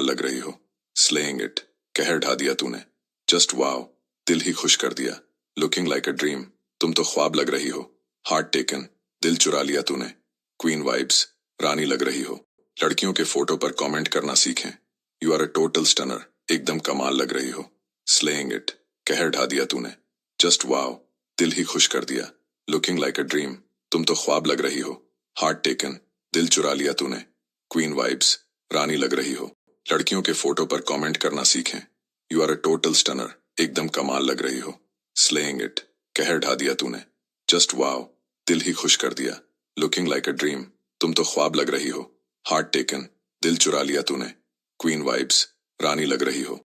लग रही हो। स्लेइंग इट, कहर ढा दिया तूने। जस्ट वाओ, दिल ही खुश कर दिया। लुकिंग लाइक अ ड्रीम, तुम तो ख्वाब लग रही हो। हार्ट टेकन, दिल चुरा लिया तूने। क्वीन वाइब्स, रानी लग रही हो। लड़कियों के फोटो पर कमेंट करना सीखें। You are a total stunner, एकदम कमाल लग रही हो। स्लेइंग इट, कहर ढा दिया तूने। जस्ट वाओ, दिल ही खुश कर दिया। लुकिंग लाइक अ ड्रीम, तुम तो ख्वाब लग रही हो। हार्ट टेकन, दिल चुरा लिया तूने। क्वीन वाइब्स, रानी लग रही हो। लड़कियों के फोटो पर कमेंट करना सीखें। You are a total stunner, एकदम कमाल लग रही हो। स्लेइंग इट, कहर ढा दिया तूने। जस्ट वाओ, दिल ही खुश कर दिया। लुकिंग लाइक अ ड्रीम, तुम तो ख्वाब लग रही हो। हार्ट टेकन, दिल चुरा लिया तूने। क्वीन वाइब्स, रानी लग रही हो।